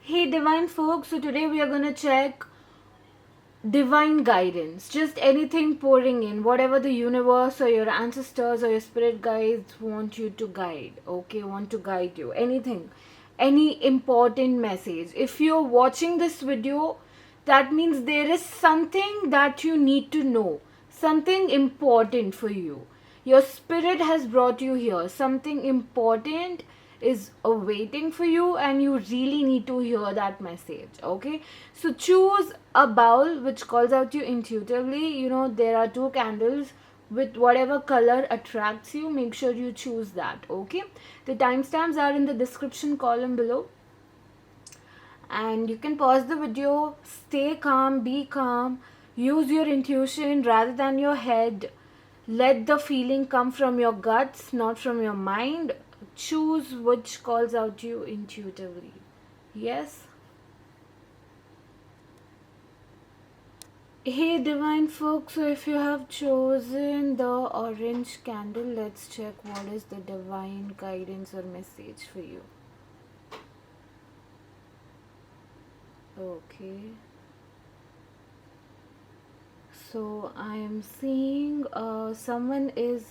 Hey divine folks, so today we are gonna check divine guidance. Just anything pouring in, whatever the universe or your ancestors or your spirit guides want you to guide, okay? Want to guide you. Anything. Any important message. If you're watching this video, that means there is something that you need to know. Something important for you. Your spirit has brought you here. Something important is awaiting for you, and you really need to hear that message. Okay, so choose a bowl which calls out you intuitively. There are two candles with whatever color attracts you. Make sure you choose that. Okay, the timestamps are in the description column below, and you can pause the video. Stay calm, be calm, use your intuition rather than your head. Let the feeling come from your guts, not from your mind. Choose which calls out you intuitively. Yes. Hey divine folks, so if you have chosen the orange candle, let's check what is the divine guidance or message for you. Okay. So I am seeing someone is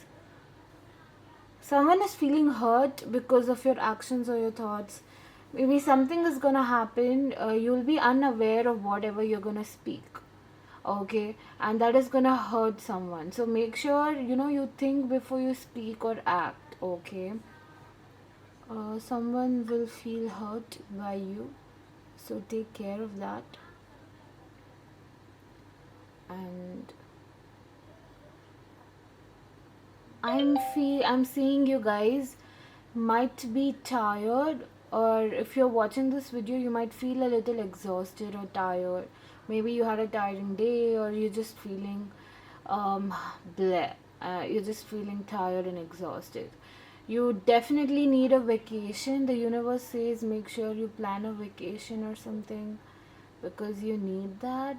feeling hurt because of your actions or your thoughts. Maybe something is gonna happen. You'll be unaware of whatever you're gonna speak. Okay, and that is gonna hurt someone. So make sure you think before you speak or act. Okay. Someone will feel hurt by you, so take care of that. And I'm seeing you guys might be tired, or if you're watching this video you might feel a little exhausted or tired. Maybe you had a tiring day, or you're just feeling bleh. You're just feeling tired and exhausted. You definitely need a vacation. The universe says make sure you plan a vacation or something, because you need that.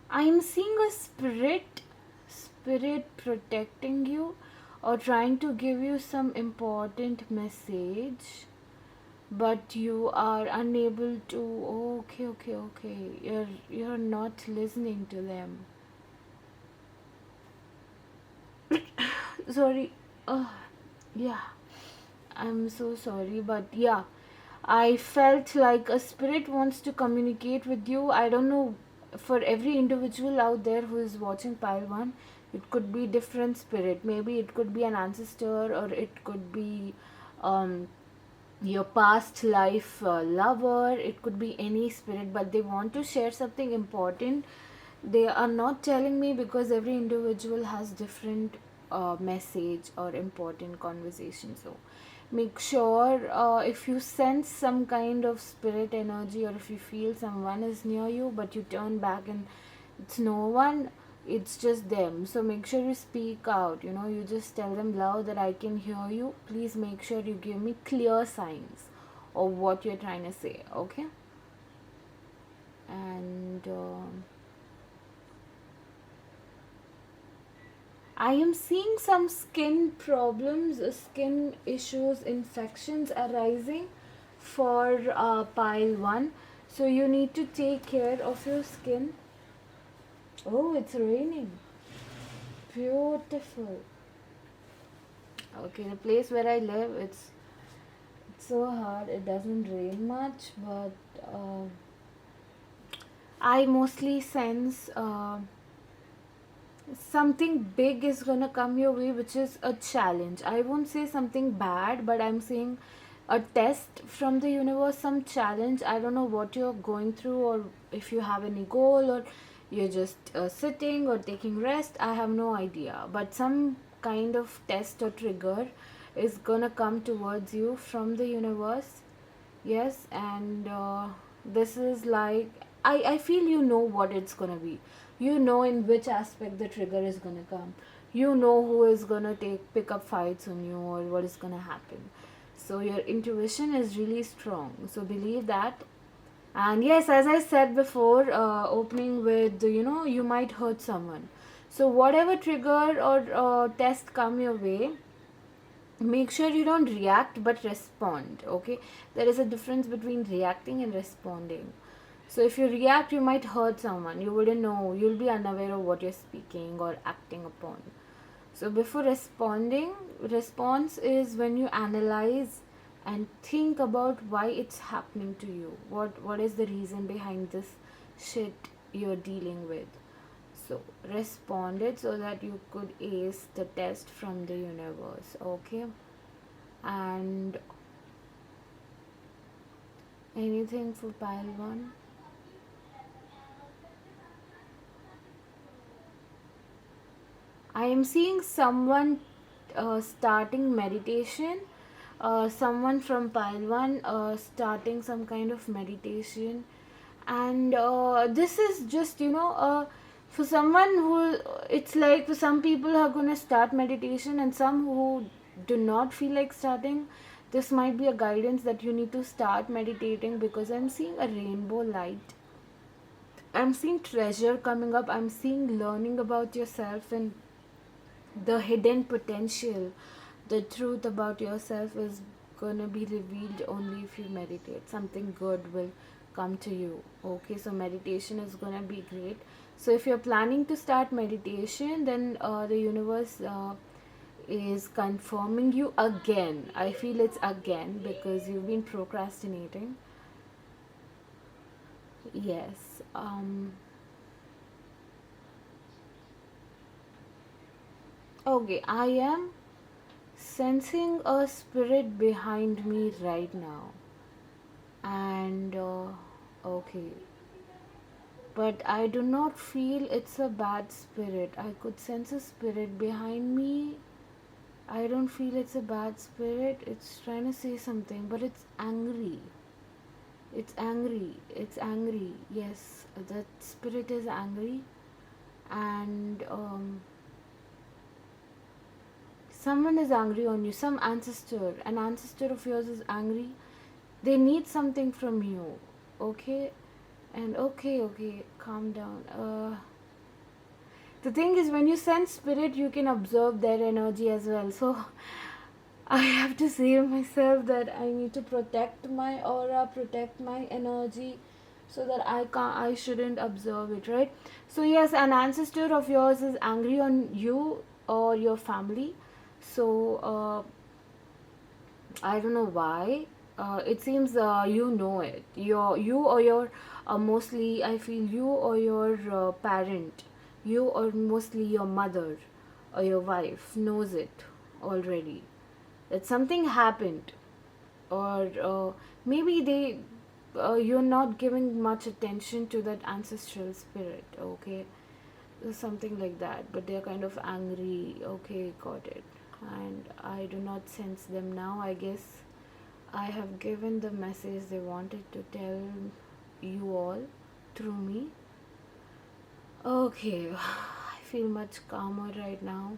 I'm seeing a spirit protecting you or trying to give you some important message, but you are unable to. Okay. You're not listening to them. Sorry. Yeah. I'm so sorry, but yeah, I felt like a spirit wants to communicate with you. I don't know, for every individual out there who is watching pile 1, it could be different spirit. Maybe it could be an ancestor, or it could be um your past life lover. It could be any spirit, but they want to share something important. They are not telling me because every individual has different message or important conversation. So make sure, if you sense some kind of spirit energy, or if you feel someone is near you but you turn back and it's no one, it's just them. So make sure you speak out. You just tell them loud that I can hear you. Please make sure you give me clear signs of what you're trying to say. Okay. And I am seeing some skin problems, skin issues, infections arising for pile 1. So you need to take care of your skin. Oh, it's raining. Beautiful. Okay, the place where I live, it's so hard. It doesn't rain much, but I mostly sense something big is gonna come your way, which is a challenge. I won't say something bad, but I'm saying a test from the universe, some challenge. I don't know what you're going through, or if you have any goal, or you're just sitting or taking rest. I have no idea, but some kind of test or trigger is gonna come towards you from the universe. Yes, and this is like, I feel what it's gonna be. In which aspect the trigger is gonna come. Who is gonna pick up fights on you, or what is gonna happen. So your intuition is really strong. So believe that. And yes, as I said before, opening with, you might hurt someone. So whatever trigger or test come your way, make sure you don't react but respond. Okay, there is a difference between reacting and responding. So if you react, you might hurt someone, you wouldn't know, you'll be unaware of what you're speaking or acting upon. So before responding, response is when you analyze and think about why it's happening to you, what is the reason behind this shit you're dealing with. So respond it so that you could ace the test from the universe. Okay, and anything for pile 1? I am seeing someone starting meditation, someone from pile 1 starting some kind of meditation. And this is just, for someone who, it's like for some people who are going to start meditation and some who do not feel like starting, this might be a guidance that you need to start meditating, because I'm seeing a rainbow light. I'm seeing treasure coming up. I'm seeing learning about yourself and the hidden potential. The truth about yourself is gonna be revealed only if you meditate. Something good will come to you. Okay, so meditation is gonna be great. So if you're planning to start meditation, then the universe is confirming you again. I feel it's again because you've been procrastinating. Yes. Okay, I am sensing a spirit behind me right now. And okay, but I do not feel it's a bad spirit. I could sense a spirit behind me. I don't feel it's a bad spirit. It's trying to say something, but it's angry. It's angry. It's angry. Yes, that spirit is angry. And someone is angry on you. Some ancestor, an ancestor of yours is angry. They need something from you. Okay, and okay, calm down. The thing is, when you sense spirit, you can observe their energy as well. So I have to say myself that I need to protect my aura, protect my energy, so that I shouldn't observe it, right? So yes, an ancestor of yours is angry on you or your family. So I don't know why. It seems you know it. You or your mostly I feel you or your parent, you or mostly your mother or your wife knows it already. That something happened, or maybe you're not giving much attention to that ancestral spirit. Okay, something like that. But they're kind of angry. Okay, got it. And I do not sense them now. I guess I have given the message they wanted to tell you all through me. Okay, I feel much calmer right now.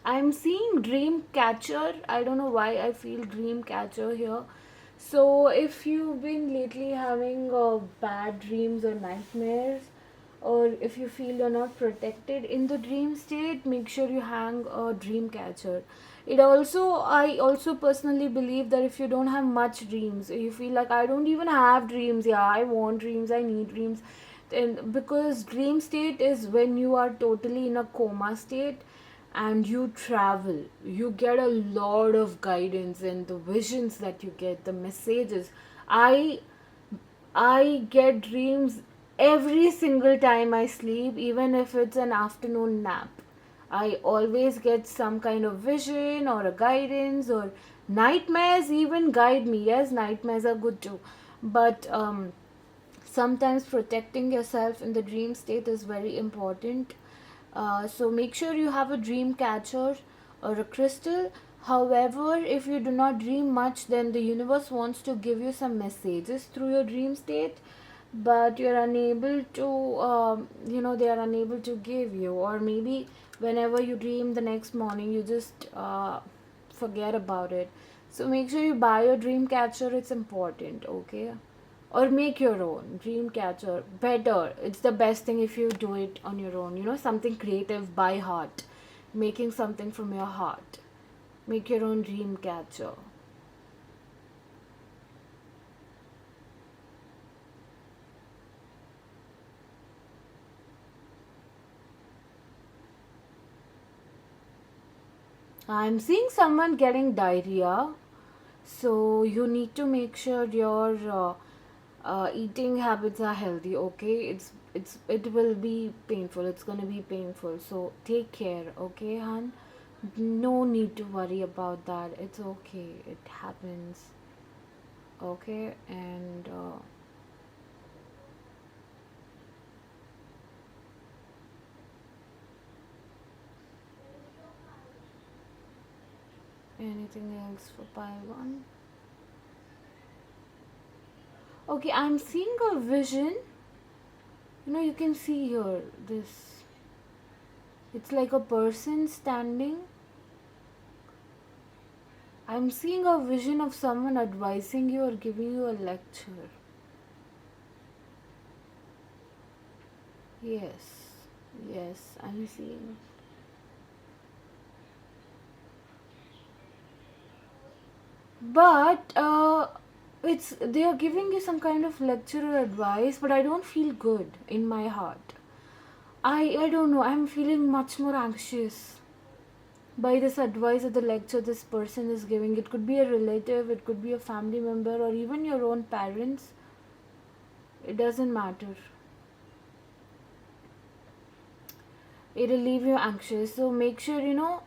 I'm seeing dream catcher. I don't know why I feel dream catcher here. So if you've been lately having bad dreams or nightmares, or if you feel you're not protected in the dream state, make sure you hang a dream catcher. I also personally believe that if you don't have much dreams, you feel like I don't even have dreams, yeah, I want dreams, I need dreams, then because dream state is when you are totally in a coma state and you travel, you get a lot of guidance, and the visions that you get, the messages. I i get dreams every single time I sleep, even if it's an afternoon nap. I always get some kind of vision or a guidance, or nightmares even guide me. Yes, nightmares are good too, but sometimes protecting yourself in the dream state is very important. So make sure you have a dream catcher or a crystal. However, if you do not dream much, then the universe wants to give you some messages through your dream state, but you're unable to, they are unable to give you. Or maybe whenever you dream the next morning, you just forget about it. So make sure you buy your dream catcher, it's important, okay? Or make your own dream catcher. Better, it's the best thing if you do it on your own, something creative by heart. making something from your heart. Make your own dream catcher. I'm seeing someone getting diarrhea, so you need to make sure your eating habits are healthy. Okay, it will be painful. It's gonna be painful. So take care. Okay, hun. No need to worry about that. It's okay. It happens. Okay, and anything else for pile one? Okay, I'm seeing a vision. You can see here this. It's like a person standing. I'm seeing a vision of someone advising you or giving you a lecture. Yes, yes, I'm seeing. But it's they are giving you some kind of lecture or advice, but I don't feel good in my heart. I don't know. I'm feeling much more anxious by this advice or the lecture this person is giving. It could be a relative, it could be a family member, or even your own parents. It doesn't matter. It'll leave you anxious. So make sure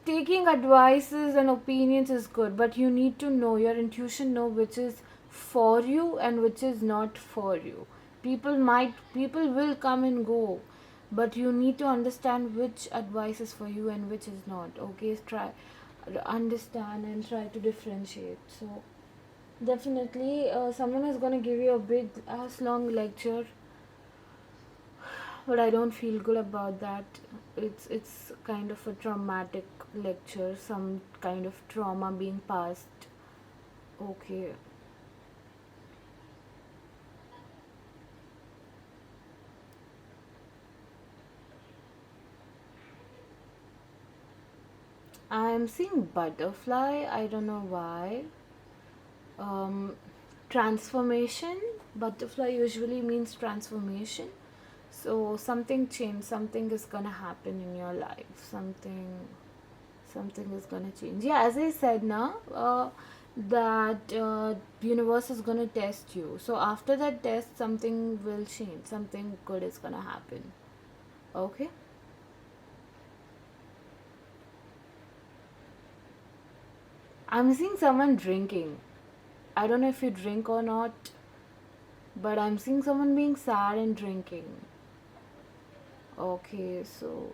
taking advices and opinions is good, but you need to know your intuition, know which is for you and which is not for you. People will come and go, but you need to understand which advice is for you and which is not. Okay, try understand and try to differentiate. So definitely someone is going to give you a big ass long lecture, but I don't feel good about that. It's kind of a traumatic lecture, some kind of trauma being passed. Okay. I'm seeing butterfly. I don't know why. Um, Transformation. Butterfly usually means transformation. So something changed. Something is gonna happen in your life. Something is gonna change. Yeah, as I said now, that universe is gonna test you. So after that test, something will change. Something good is gonna happen. Okay. I'm seeing someone drinking. I don't know if you drink or not, but I'm seeing someone being sad and drinking. Okay, so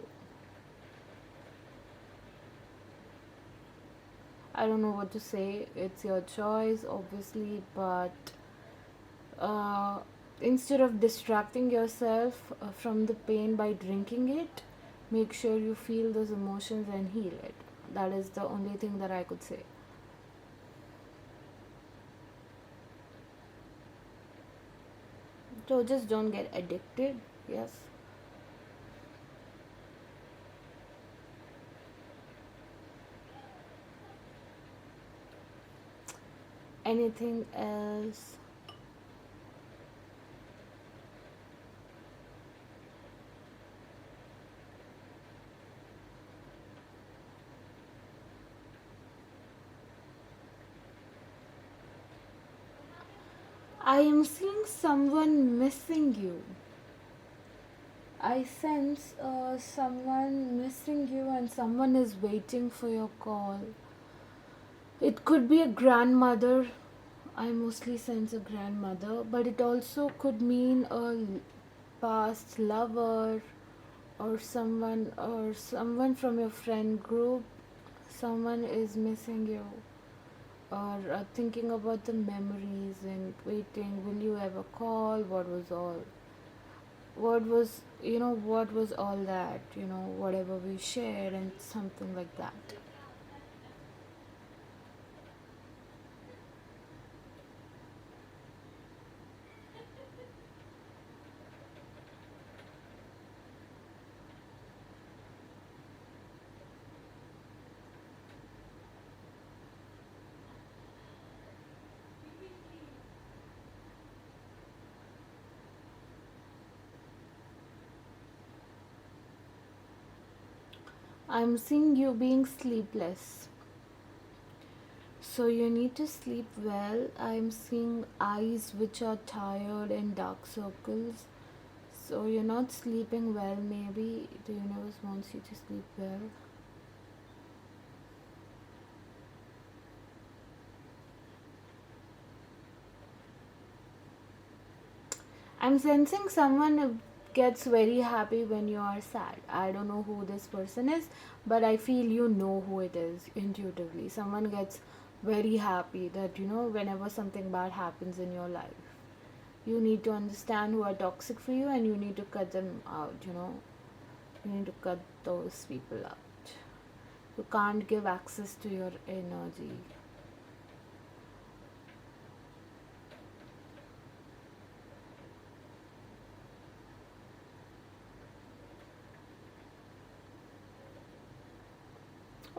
I don't know what to say. It's your choice, obviously, but uh, instead of distracting yourself from the pain by drinking it, make sure you feel those emotions and heal it. That is the only thing that I could say. So just don't get addicted. Yes. Anything else? I am seeing someone missing you. I sense someone missing you and someone is waiting for your call. It could be a grandmother. I mostly sense a grandmother, but it also could mean a past lover or someone from your friend group. Someone is missing you or thinking about the memories and waiting. Will you ever call? What was all that, whatever we shared and something like that. I'm seeing you being sleepless. So you need to sleep well. I'm seeing eyes which are tired and dark circles. So you're not sleeping well, maybe the universe wants you to sleep well. I'm sensing someone gets very happy when you are sad. I don't know who this person is, but I feel you know who it is intuitively. Someone gets very happy that, whenever something bad happens in your life, you need to understand who are toxic for you and you need to cut them out. You need to cut those people out. You can't give access to your energy.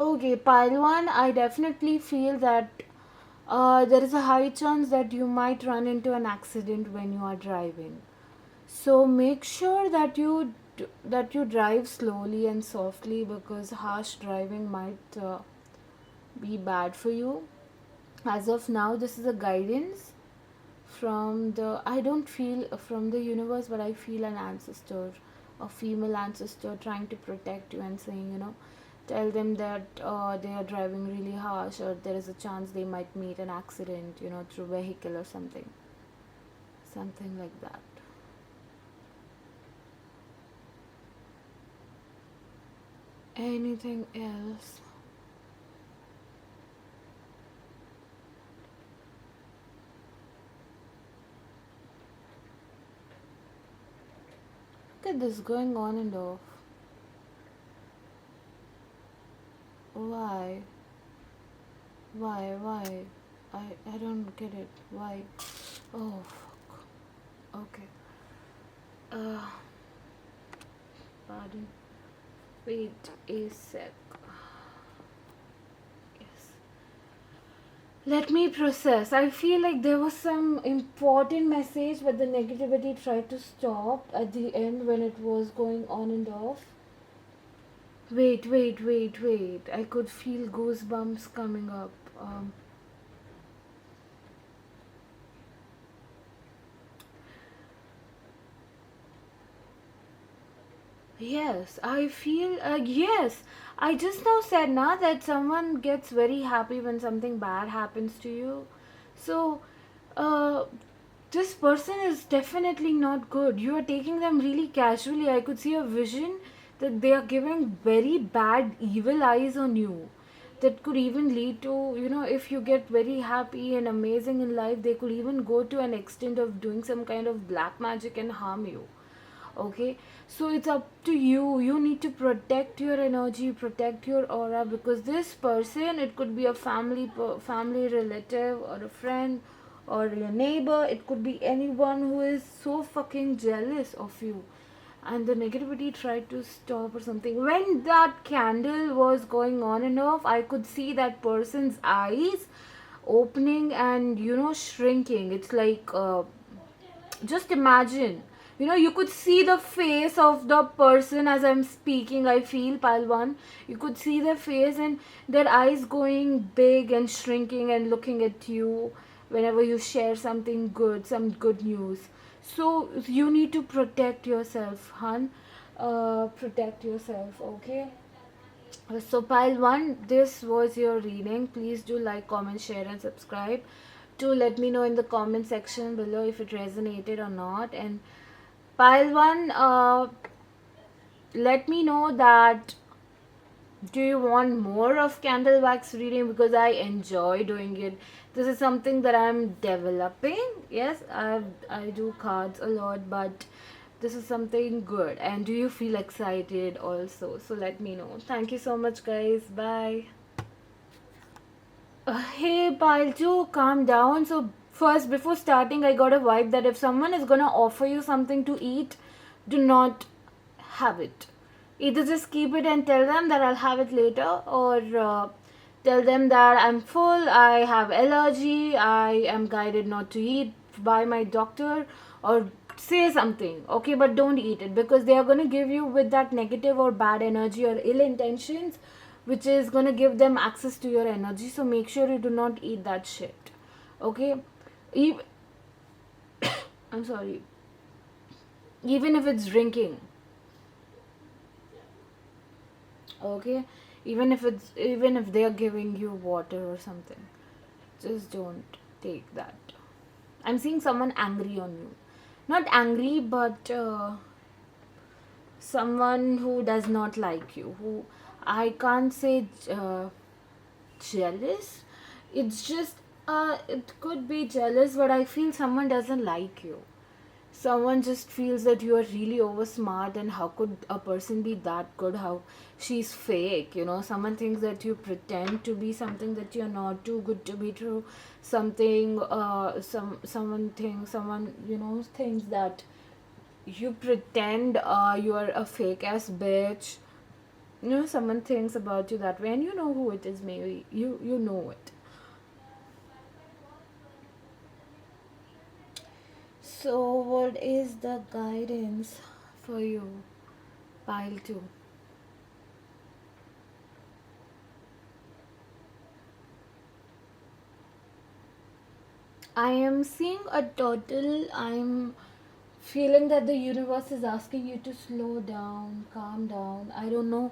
Okay, pile one, I definitely feel that there is a high chance that you might run into an accident when you are driving. So make sure that you drive slowly and softly because harsh driving might be bad for you. As of now, this is a guidance from the I don't feel from the universe, but I feel an ancestor, a female ancestor trying to protect you and saying, tell them that they are driving really harsh or there is a chance they might meet an accident, through vehicle or something like that. Anything else? Look at this going on and off. Why? Why? I don't get it. Why? Oh, fuck. Okay. Uh, Pardon. Wait a sec. Yes. Let me process. I feel like there was some important message, but the negativity tried to stop at the end when it was going on and off. Wait. I could feel goosebumps coming up. Yes, I feel, yes. I just now said now that someone gets very happy when something bad happens to you. So, uh, this person is definitely not good. You are taking them really casually. I could see a vision that they are giving very bad, evil eyes on you. That could even lead to, if you get very happy and amazing in life, they could even go to an extent of doing some kind of black magic and harm you. Okay, so it's up to you. You need to protect your energy, protect your aura, because this person, it could be a family relative or a friend or your neighbor. It could be anyone who is so fucking jealous of you and the negativity tried to stop or something. When that candle was going on and off, I could see that person's eyes opening and shrinking. It's like, just imagine, you could see the face of the person as I'm speaking. I feel, Palwan, you could see their face and their eyes going big and shrinking and looking at you whenever you share something good, some good news. So you need to protect yourself, hun. Protect yourself, okay? So, pile one, this was your reading. Please do like, comment, share, and subscribe. To let me know in the comment section below if it resonated or not. And pile one, let me know that do you want more of candle wax reading, because I enjoy doing it. This is something that I'm developing. Yes, I do cards a lot, but this is something good. And do you feel excited also? So let me know. Thank you so much, guys. Bye. Hey, Palju, calm down. So, first, before starting, I got a vibe that if someone is gonna offer you something to eat, do not have it. Either just keep it and tell them that I'll have it later, or tell them that I'm full, I have allergy, I am guided not to eat by my doctor, or say something, okay, but don't eat it, because they are going to give you with that negative or bad energy or ill intentions, which is going to give them access to your energy. So make sure you do not eat that shit, okay? Even, I'm sorry, even if it's drinking, okay, even if they are giving you water or something, just don't take that. I'm seeing someone angry on you, not angry, but someone who does not like you, who, I can't say jealous, it's just it could be jealous, but I feel someone doesn't like you. Someone just feels that you are really over smart, and how could a person be that good, how she's fake, someone thinks that you pretend to be something that you're not, too good to be true, something, someone thinks that you pretend you are a fake ass bitch. Someone thinks about you that way, and you know who it is. Maybe you know it. So what is the guidance for you, pile 2? I am seeing a turtle. I'm feeling that the universe is asking you to slow down, calm down. I don't know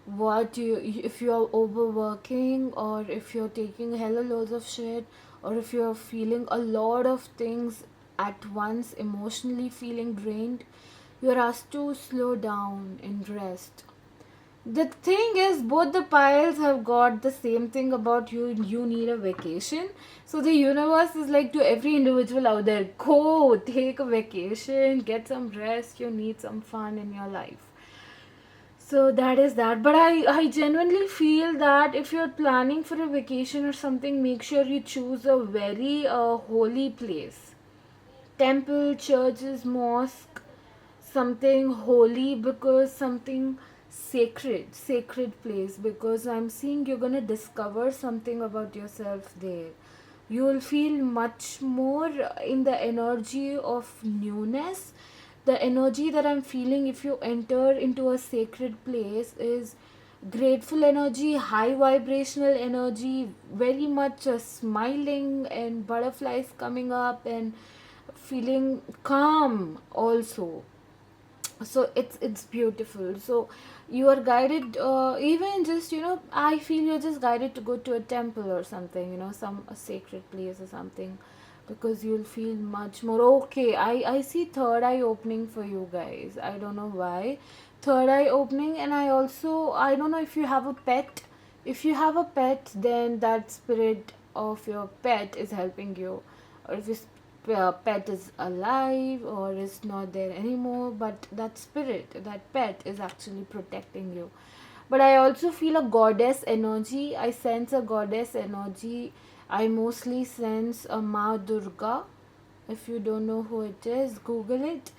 what if you're overworking, or if you're taking hella loads of shit, or if you're feeling a lot of things at once, emotionally feeling drained. You're asked to slow down and rest. The thing is, both the piles have got the same thing about you. You need a vacation. So the universe is like to every individual out there, go take a vacation, get some rest. You need some fun in your life. So that is that. But I genuinely feel that if you're planning for a vacation or something, make sure you choose a very holy place. Temple, churches, mosque, something holy, because something sacred place, because I'm seeing you're gonna discover something about yourself there. You will feel much more in the energy of newness. The energy that I'm feeling if you enter into a sacred place is grateful energy, high vibrational energy, very much smiling and butterflies coming up, and feeling calm also. So it's beautiful. So you are guided, even just, I feel you're just guided to go to a temple or something, some a sacred place or something, because you'll feel much more okay. I see third eye opening for you guys. I don't know why third eye opening. And I don't know if you have a pet. If you have a pet, then that spirit of your pet is helping you, or if your pet is alive or is not there anymore, but that spirit, that pet is actually protecting you. But I also feel a goddess energy. I sense a goddess energy. I mostly sense a Ma Durga. If you don't know who it is, Google it.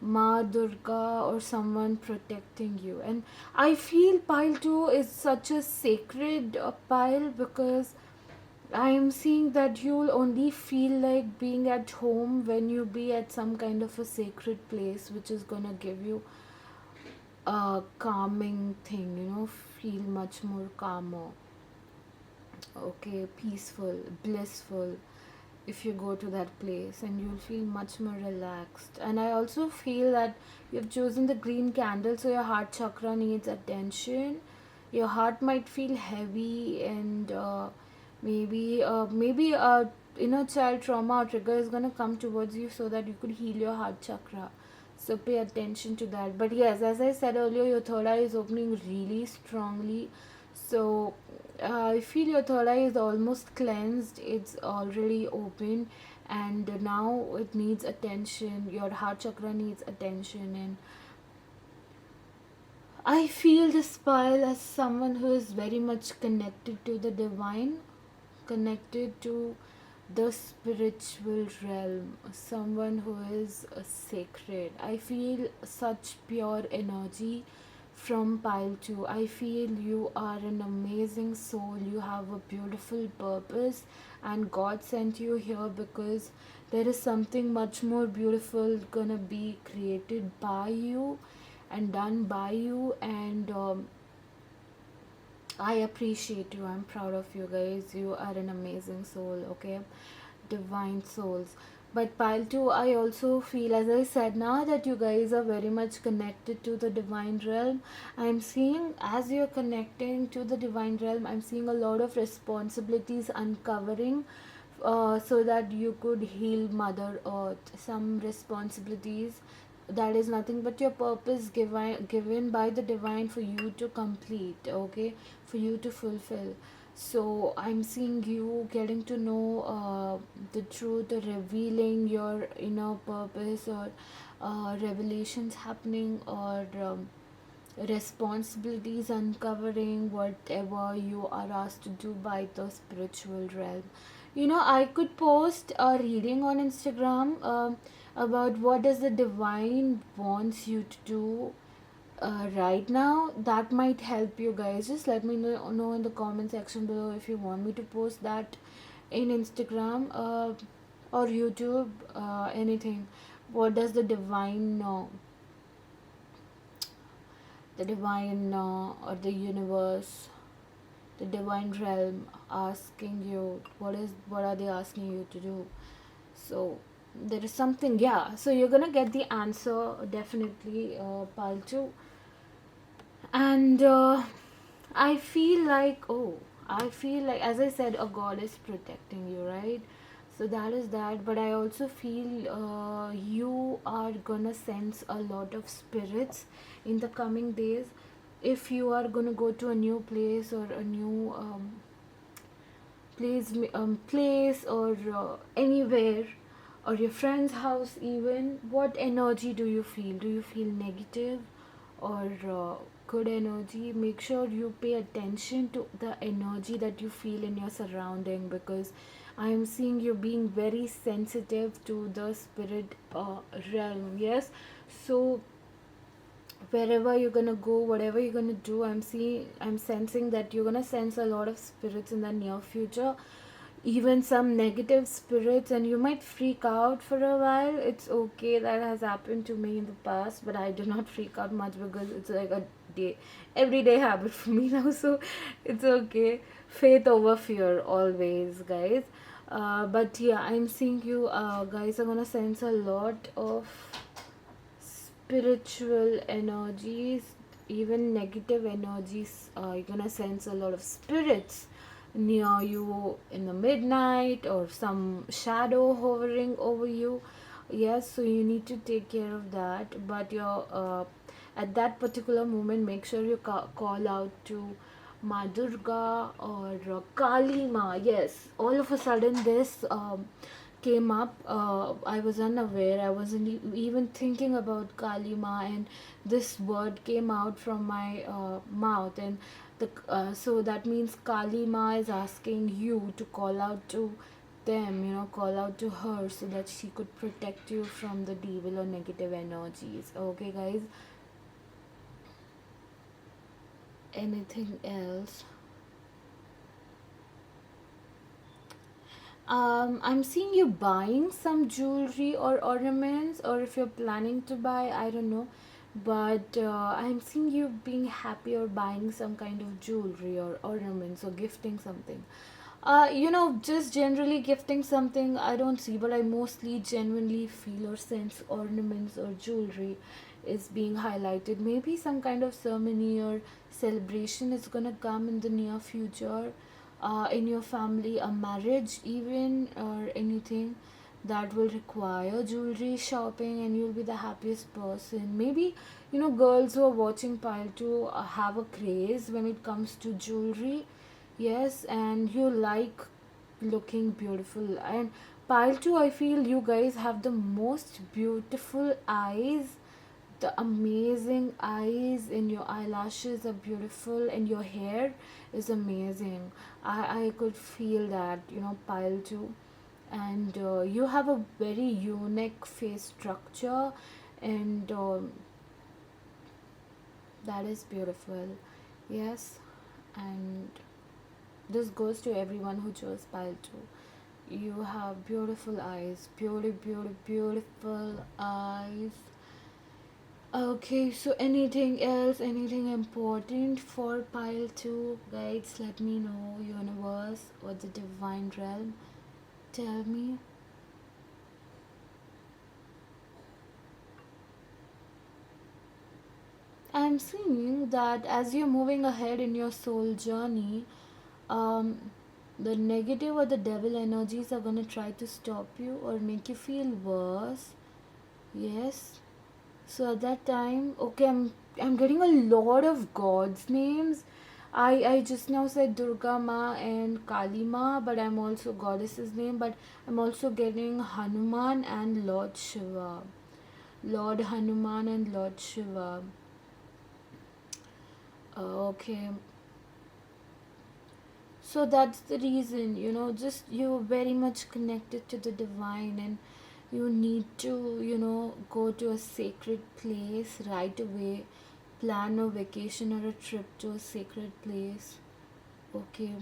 Ma Durga, or someone protecting you. And I feel pile 2 is such a sacred pile, because I am seeing that you'll only feel like being at home when you be at some kind of a sacred place, which is gonna give you a calming thing, feel much more calmer, okay, peaceful, blissful, if you go to that place, and you'll feel much more relaxed. And I also feel that you've chosen the green candle, so your heart chakra needs attention. Your heart might feel heavy, and maybe a inner child trauma or trigger is going to come towards you, so that you could heal your heart chakra. So pay attention to that. But yes, as I said earlier, your third eye is opening really strongly. So I feel your third eye is almost cleansed. It's already open, and now it needs attention. Your heart chakra needs attention. And I feel this pile as someone who is very much connected to the divine, connected to the spiritual realm, someone who is sacred. I feel such pure energy from pile 2. I feel you are an amazing soul. You have a beautiful purpose, and God sent you here because there is something much more beautiful gonna be created by you and done by you. And I appreciate you. I'm proud of you guys. You are an amazing soul, okay? Divine souls. But pile 2, I also feel, as I said, now that you guys are very much connected to the divine realm, I'm seeing as you're connecting to the divine realm, I'm seeing a lot of responsibilities uncovering, so that you could heal Mother Earth. Some responsibilities that is nothing but your purpose given by the divine for you to complete, okay, for you to fulfill. So I'm seeing you getting to know the truth, or revealing your inner purpose, or revelations happening, or responsibilities uncovering, whatever you are asked to do by the spiritual realm. I could post a reading on Instagram, about what does the divine wants you to do right now. That might help you guys. Just let me know in the comment section below if you want me to post that in Instagram, or YouTube, anything. What does the divine, or the universe, the divine realm asking you? What are they asking you to do? So there is something, yeah. So you're gonna get the answer definitely, Palchu. And I feel like, as I said, a god is protecting you, right? So that is that. But I also feel you are gonna sense a lot of spirits in the coming days. If you are gonna go to a new place, or a new place, or anywhere, or your friend's house even, what energy do you feel? Do you feel negative, or good energy? Make sure you pay attention to the energy that you feel in your surrounding, because I am seeing you being very sensitive to the spirit realm. Yes. So wherever you're gonna go, whatever you're gonna do, I'm sensing that you're gonna sense a lot of spirits in the near future, even some negative spirits, and you might freak out for a while. It's okay, that has happened to me in the past, but I do not freak out much because it's like a day everyday habit for me now. So it's okay. Faith over fear always, guys. But yeah, I'm seeing you guys are gonna sense a lot of spiritual energies, even negative energies. You're gonna sense a lot of spirits near you in the midnight, or some shadow hovering over you. Yes, so you need to take care of that. But you're at that particular moment, make sure you call out to Ma Durga, or Kali Ma. Yes, all of a sudden this came up. I was unaware. I wasn't even thinking about Kali Ma, and this word came out from my mouth. And so that means Kali Ma is asking you to call out to them, call out to her, so that she could protect you from the devil or negative energies. Okay, guys. Anything else? I'm seeing you buying some jewelry or ornaments, or if you're planning to buy, I don't know. But I'm seeing you being happy, or buying some kind of jewelry or ornaments, or gifting something. Just generally gifting something, I don't see, but I mostly genuinely feel or sense ornaments or jewelry is being highlighted. Maybe some kind of ceremony or celebration is gonna come in the near future, in your family, a marriage even, or anything that will require jewelry shopping, and you'll be the happiest person. Maybe girls who are watching Pile to have a craze when it comes to jewelry. Yes, and you like looking beautiful. And Pile 2, I feel you guys have the most beautiful eyes. The amazing eyes, and your eyelashes are beautiful, and your hair is amazing. I could feel that, Pile 2. And you have a very unique face structure, and That is beautiful. Yes, and this goes to everyone who chose pile 2. You have beautiful eyes. Beautiful eyes. Okay, so anything else, anything important for pile 2? Guides, let me know. Universe or the divine realm, tell me. I'm seeing that as you're moving ahead in your soul journey, um, the negative or the devil energies are gonna try to stop you or make you feel worse. Yes. So at that time, okay, I'm getting a lot of gods names. I just now said Durga Ma and Kali Ma, but I'm also goddess's name. But I'm also getting Hanuman and Lord Shiva. Lord Hanuman and Lord Shiva. Okay, so that's the reason, just you're very much connected to the divine, and you need to, go to a sacred place right away. Plan a vacation or a trip to a sacred place. Okay,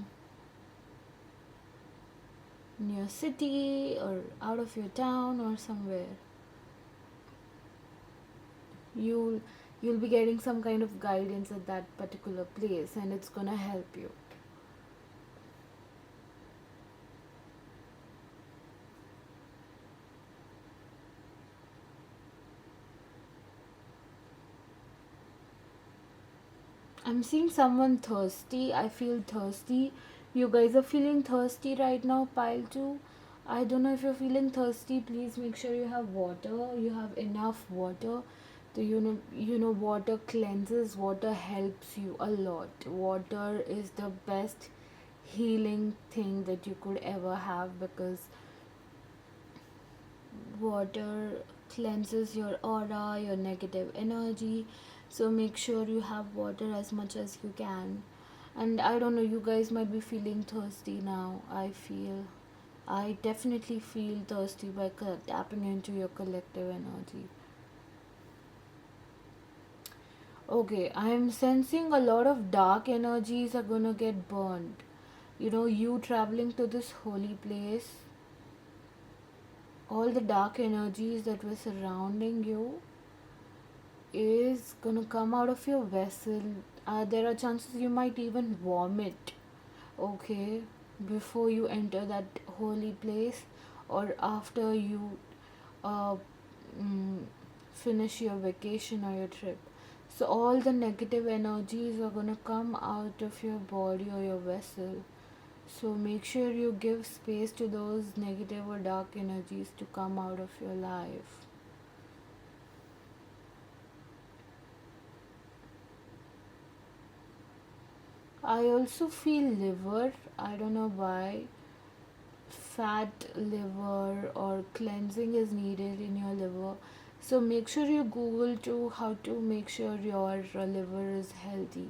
in your city or out of your town or somewhere. You'll you'll be getting some kind of guidance at that particular place, and it's gonna help you. I'm seeing someone thirsty. I feel thirsty. You guys are feeling thirsty right now, pile 2. I don't know if you're feeling thirsty. Please make sure you have water. You have enough water. Water cleanses. Water helps you a lot. Water is the best healing thing that you could ever have, because water cleanses your aura, your negative energy. So make sure you have water as much as you can. And I don't know, you guys might be feeling thirsty now. I definitely feel thirsty by tapping into your collective energy. Okay, I'm sensing a lot of dark energies are gonna get burned. You traveling to this holy place, all the dark energies that were surrounding you is gonna come out of your vessel. There are chances you might even vomit, okay, before you enter that holy place, or after you uh, mm, finish your vacation or your trip. So, all the negative energies are gonna come out of your body or your vessel. So, make sure you give space to those negative or dark energies to come out of your life. I also feel liver. I don't know why. Fat liver or cleansing is needed in your liver. So make sure you Google too how to make sure your liver is healthy.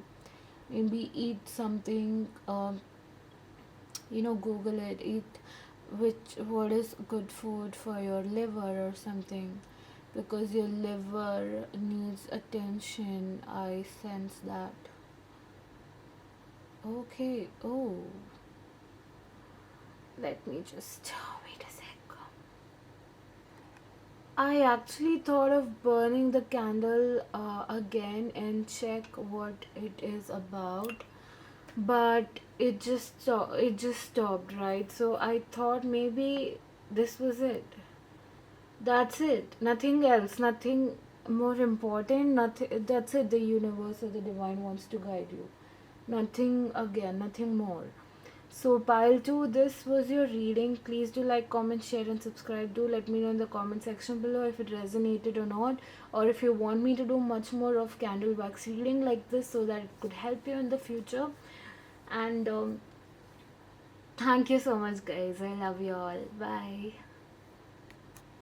Maybe eat something. Google it. Eat what is good food for your liver or something, because your liver needs attention. I sense that. Okay. Oh, let me just wait a sec. I actually thought of burning the candle again and check what it is about, but it just stopped, right? So I thought maybe this was it. That's it. Nothing else. Nothing more important. Nothing. That's it. The universe or the divine wants to guide you. Nothing again. Nothing more. So, pile 2, this was your reading. Please do like, comment, share, and subscribe. Do let me know in the comment section below if it resonated or not, or if you want me to do much more of candle wax reading like this so that it could help you in the future. And thank you so much, guys. I love you all. Bye.